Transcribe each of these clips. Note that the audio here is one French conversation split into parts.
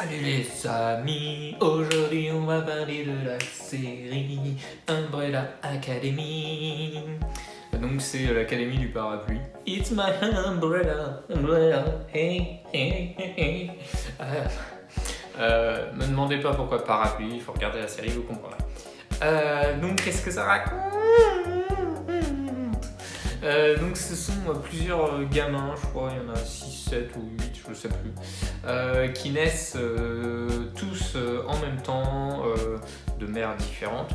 Salut les amis, aujourd'hui on va parler de la série Umbrella Academy. Donc c'est l'académie du parapluie. It's my umbrella, umbrella, hey, hey, hey, hey. Me demandez pas pourquoi parapluie, il faut regarder la série, vous comprendrez. Donc qu'est-ce que ça raconte? Donc ce sont plusieurs gamins, je crois, il y en a 6, 7 ou 8, je sais plus, qui naissent tous en même temps, de mères différentes,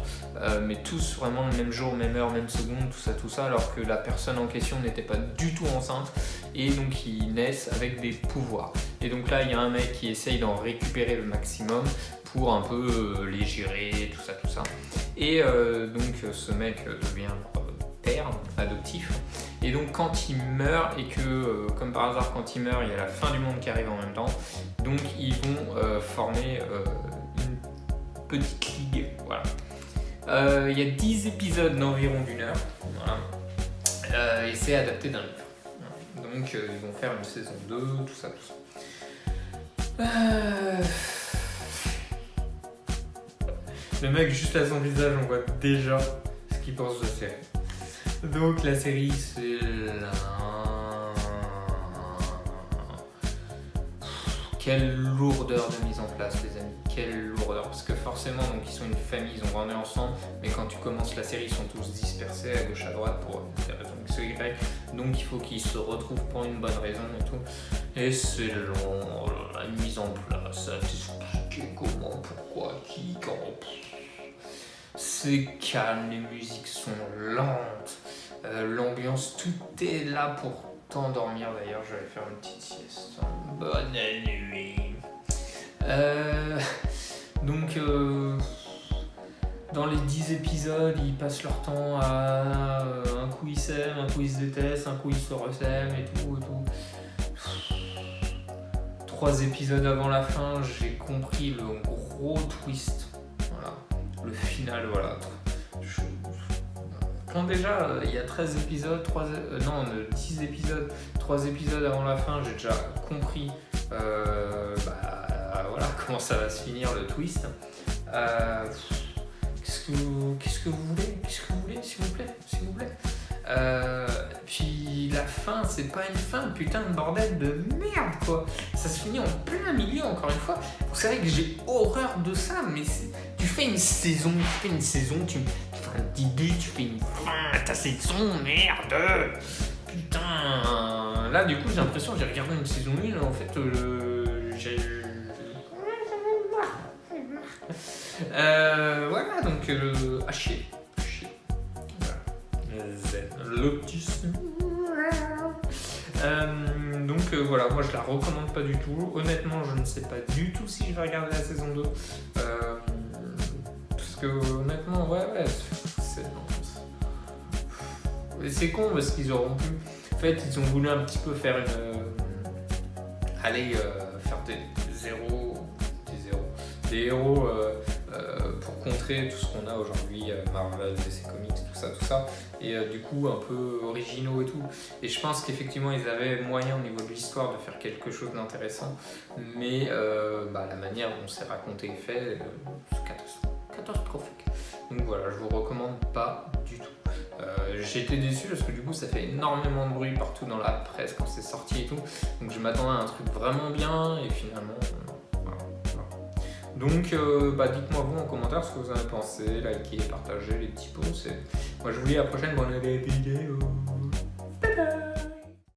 mais tous vraiment le même jour, même heure, même seconde, tout ça, alors que la personne en question n'était pas du tout enceinte, et donc ils naissent avec des pouvoirs. Et donc là, il y a un mec qui essaye d'en récupérer le maximum pour un peu les gérer, tout ça. Et donc ce mec devient père adoptif, et donc quand il meurt, et que comme par hasard quand il meurt il y a la fin du monde qui arrive en même temps, donc ils vont former une petite ligue, voilà. Il y a 10 épisodes d'environ d'1 heure, voilà. Et c'est adapté d'un livre, voilà. Donc ils vont faire une saison 2, tout ça. Le mec, juste à son visage, on voit déjà ce qu'il pense de la série. Donc la série, c'est là... Quelle lourdeur de mise en place, les amis, quelle lourdeur. Parce que forcément, donc, ils sont une famille, ils ont grandi ensemble, mais quand tu commences la série, ils sont tous dispersés à gauche à droite pour des raisons X ou Y. Donc il faut qu'ils se retrouvent pour une bonne raison et tout. Et c'est long, la mise en place, à t'expliquer comment, pourquoi, qui, quand... C'est calme, les musiques sont lentes, l'ambiance, tout est là pour t'endormir. D'ailleurs, je vais faire une petite sieste. Bonne nuit. Donc, dans les 10 épisodes, ils passent leur temps à... un coup ils s'aiment, un coup ils se détestent, un coup ils se ressemblent et tout. 3 épisodes avant la fin, j'ai compris le gros twist. Voilà. Le final, voilà. Quand déjà il y a 13 épisodes, 10 épisodes, 3 épisodes avant la fin, j'ai déjà compris voilà, comment ça va se finir, le twist. Qu'est-ce que vous voulez, s'il vous plaît. Puis la fin, c'est pas une fin, putain de bordel de merde, quoi. Ça se finit en plein milieu, encore une fois. C'est vrai que j'ai horreur de ça, mais tu fais une saison, tu fais un début, tu fais une fin à ta saison, merde. Putain. Là, du coup, j'ai l'impression que j'ai regardé une saison 1, en fait, voilà, donc, à chier. Lotus. Donc voilà, moi je la recommande pas du tout. Honnêtement, je ne sais pas du tout si je vais regarder la saison 2. Parce que honnêtement, ouais, c'est con parce qu'ils auront pu. En fait, ils ont voulu un petit peu faire faire des héros pour contrer tout ce qu'on a aujourd'hui, Marvel, DC Comics, tout ça, et du coup un peu originaux et tout. Et je pense qu'effectivement ils avaient moyen au niveau de l'histoire de faire quelque chose d'intéressant, mais la manière dont c'est raconté et fait, c'est catastrophique. Donc voilà, je vous recommande pas du tout. J'ai été déçu parce que du coup ça fait énormément de bruit partout dans la presse quand c'est sorti et tout, donc je m'attendais à un truc vraiment bien et finalement Donc dites-moi vous en commentaire ce que vous en avez pensé, likez, partagez les petits pouces, et moi je vous dis à la prochaine, bonne vidéo.